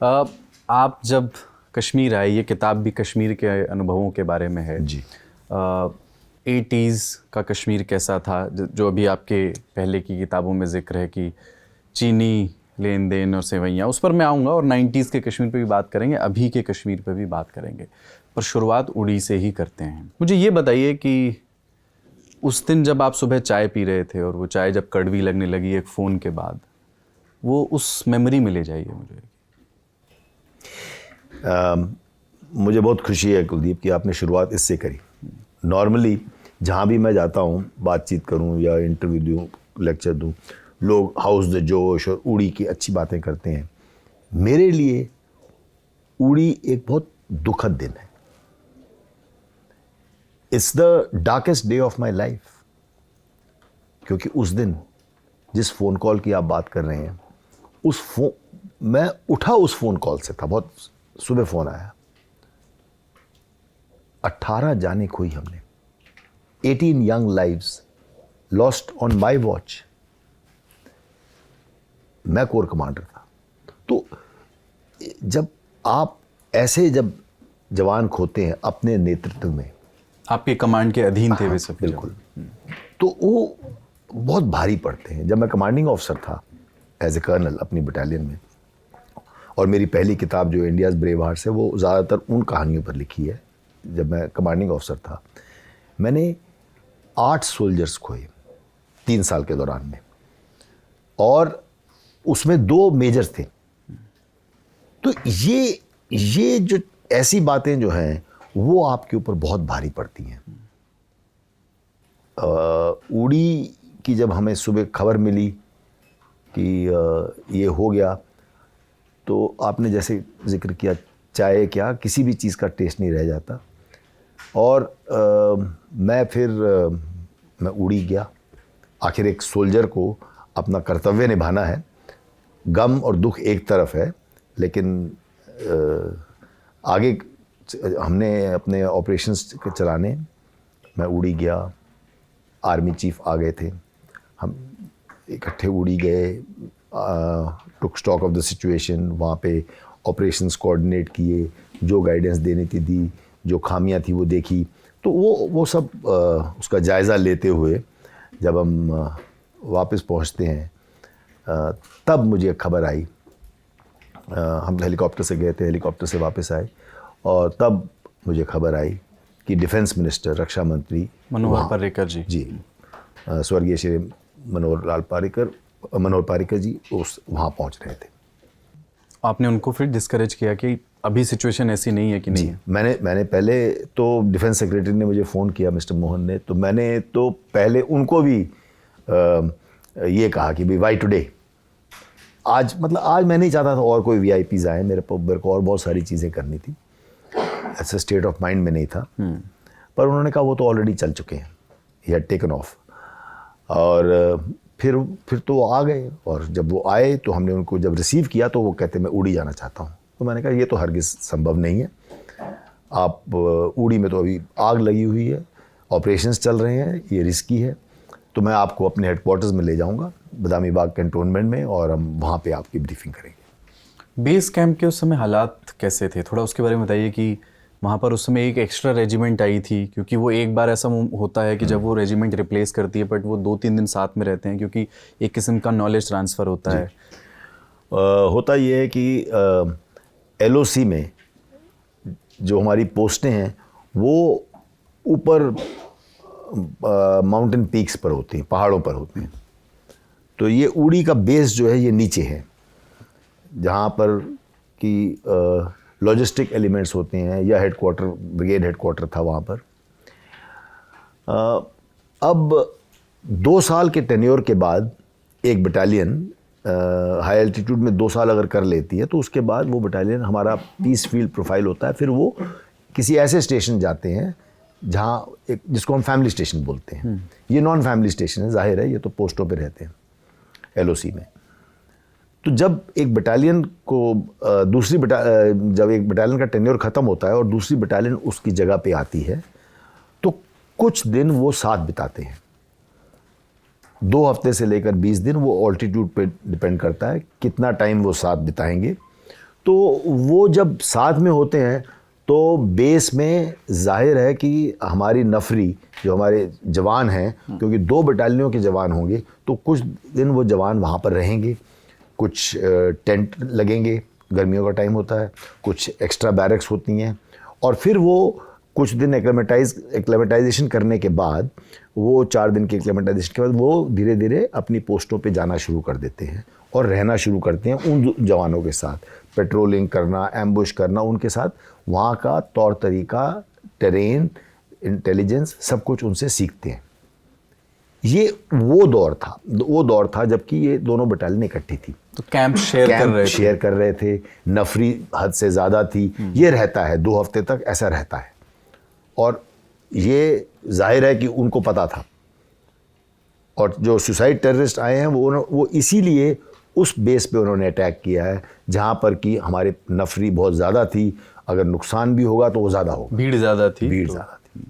आप जब कश्मीर आए, ये किताब भी कश्मीर के अनुभवों के बारे में है जी। 80s का कश्मीर कैसा था, जो अभी आपके पहले की किताबों में जिक्र है कि चीनी लेन देन और सेवैयाँ, उस पर मैं आऊँगा और 90s के कश्मीर पे भी बात करेंगे, अभी के कश्मीर पे भी बात करेंगे, पर शुरुआत उड़ी से ही करते हैं। मुझे ये बताइए कि उस दिन जब आप सुबह चाय पी रहे थे और वो चाय जब कड़वी लगने लगी एक फ़ोन के बाद, वो उस मेमोरी में ले जाइए मुझे। मुझे बहुत खुशी है कुलदीप कि आपने शुरुआत इससे करी। नॉर्मली जहाँ भी मैं जाता हूँ, बातचीत करूँ या इंटरव्यू दूँ, लेक्चर दूँ, लोग हाउस द जोश और उड़ी की अच्छी बातें करते हैं। मेरे लिए उड़ी एक बहुत दुखद दिन है। It's the darkest day of my life, क्योंकि उस दिन जिस फ़ोन कॉल की आप बात कर रहे हैं, मैं उठा उस फ़ोन कॉल से था, बहुत सुबह फ़ोन आया। 18 जाने खोई हमने, 18 young lives lost on my watch. मैं कोर कमांडर था। तो जब आप ऐसे जब जवान खोते हैं अपने नेतृत्व में, आपके कमांड के अधीन थे वे सब, बिल्कुल, तो वो बहुत भारी पड़ते हैं। जब मैं कमांडिंग ऑफिसर था एज ए कर्नल अपनी बटालियन में, और मेरी पहली किताब जो इंडियाज़ ब्रेव हार्ट्स है वो ज़्यादातर उन कहानियों पर लिखी है। जब मैं कमांडिंग ऑफिसर था, मैंने 8 सोल्जर्स खोए 3 साल के दौरान में, और उसमें 2 मेजर्स थे। तो ये जो ऐसी बातें जो हैं वो आपके ऊपर बहुत भारी पड़ती हैं। उड़ी की जब हमें सुबह खबर मिली कि ये हो गया, तो आपने जैसे जिक्र किया, चाय क्या किसी भी चीज़ का टेस्ट नहीं रह जाता। और मैं उड़ी गया। आखिर एक सोल्जर को अपना कर्तव्य निभाना है, गम और दुख एक तरफ है, लेकिन आगे हमने अपने ऑपरेशंस चलाने, मैं उड़ी गया। आर्मी चीफ आ गए थे, हम इकट्ठे उड़ी गए, टुक स्टॉक ऑफ द सिचुएशन, वहाँ पे ऑपरेशंस कोऑर्डिनेट किए, जो गाइडेंस देनी थी दी, जो खामियां थी वो देखी। तो वो सब उसका जायज़ा लेते हुए जब हम वापस पहुँचते हैं, तब मुझे खबर आई। हम हेलीकॉप्टर से गए थे, हेलीकॉप्टर से वापस आए, और तब मुझे खबर आई कि डिफेंस मिनिस्टर, रक्षा मंत्री मनोहर पर्रिकर जी, स्वर्गीय श्री मनोहर पर्रिकर जी वहाँ पहुँच रहे थे। आपने उनको फिर डिस्करेज किया कि अभी सिचुएशन ऐसी नहीं है कि नहीं है? मैंने पहले तो डिफेंस सेक्रेटरी ने मुझे फ़ोन किया, मिस्टर मोहन ने, तो मैंने तो पहले उनको भी ये कहा कि भाई वाई टुडे, आज मैं नहीं चाहता था और कोई वीआईपीज़ आए, मेरे को और बहुत सारी चीज़ें करनी थी, ऐसा स्टेट ऑफ माइंड में नहीं था। पर उन्होंने कहा वो तो ऑलरेडी चल चुके हैं, ही हैड टेकन ऑफ। और फिर तो वो आ गए, और जब वो आए तो हमने उनको जब रिसीव किया तो वो कहते मैं उड़ी जाना चाहता हूँ। तो मैंने कहा ये तो हरगिज़ संभव नहीं है, आप उड़ी में तो अभी आग लगी हुई है, ऑपरेशंस चल रहे हैं, ये रिस्की है, तो मैं आपको अपने हेडक्वार्टर्स में ले जाऊंगा बदामी बाग कैंटोनमेंट में, और हम वहाँ पे आपकी ब्रीफिंग करेंगे। बेस कैंप के उस समय हालात कैसे थे, थोड़ा उसके बारे में बताइए कि वहाँ पर उस समय एक एक्स्ट्रा रेजिमेंट आई थी, क्योंकि वो एक बार ऐसा होता है कि जब वो रेजिमेंट रिप्लेस करती है, बट वो 2-3 दिन साथ में रहते हैं, क्योंकि एक किस्म का नॉलेज ट्रांसफ़र होता है। होता ये है कि LOC में जो हमारी पोस्टें हैं वो ऊपर माउंटेन पीक्स पर होती हैं, पहाड़ों पर होती हैं। तो ये उड़ी का बेस जो है ये नीचे है, जहाँ पर कि लॉजिस्टिक एलिमेंट्स होते हैं, या हेडक्वार्टर, ब्रिगेड हेडक्वार्टर था वहाँ पर। अब 2 साल के टेन्योर के बाद एक बटालियन हाई एल्टीट्यूड में 2 साल अगर कर लेती है, तो उसके बाद वो बटालियन, हमारा पीस फील्ड प्रोफाइल होता है, फिर वो किसी ऐसे स्टेशन जाते हैं जहाँ एक, जिसको हम फैमिली स्टेशन बोलते हैं। ये नॉन फैमिली स्टेशन है, जाहिर है, ये तो पोस्टों पे रहते हैं LOC में। तो जब एक बटालियन को जब एक बटालियन का टेन्योर ख़त्म होता है और दूसरी बटालियन उसकी जगह पे आती है, तो कुछ दिन वो साथ बिताते हैं, 2 हफ्ते से लेकर 20 दिन, वो ऑल्टीट्यूड पे डिपेंड करता है कितना टाइम वो साथ बिताएंगे। तो वो जब साथ में होते हैं तो बेस में जाहिर है कि हमारी नफरी जो हमारे जवान हैं, क्योंकि 2 बटालियनों के जवान होंगे, तो कुछ दिन वो जवान वहाँ पर रहेंगे, कुछ टेंट लगेंगे, गर्मियों का टाइम होता है, कुछ एक्स्ट्रा बैरक्स होती हैं, और फिर वो कुछ दिन एक्लेमेटाइजेशन करने के बाद, वो 4 दिन के एक्लेमेटाइजेशन के बाद वो धीरे धीरे अपनी पोस्टों पे जाना शुरू कर देते हैं और रहना शुरू करते हैं उन जवानों के साथ, पेट्रोलिंग करना, एम्बुश करना उनके साथ, वहाँ का तौर तरीका, टेरेन, इंटेलिजेंस, सब कुछ उनसे सीखते हैं। ये वो दौर था जबकि ये दोनों बटालियन इकट्ठी थी, तो कैंप शेयर कर रहे थे, नफरी हद से ज़्यादा थी। ये रहता है 2 हफ्ते तक, ऐसा रहता है, और ये जाहिर है कि उनको पता था। और जो सुसाइड टेररिस्ट आए हैं वो इसीलिए उस बेस पे उन्होंने अटैक किया है जहाँ पर कि हमारे नफरी बहुत ज़्यादा थी, अगर नुकसान भी होगा तो वो ज़्यादा होगा, भीड़ ज़्यादा थी। भीड़ ज़्यादा थी।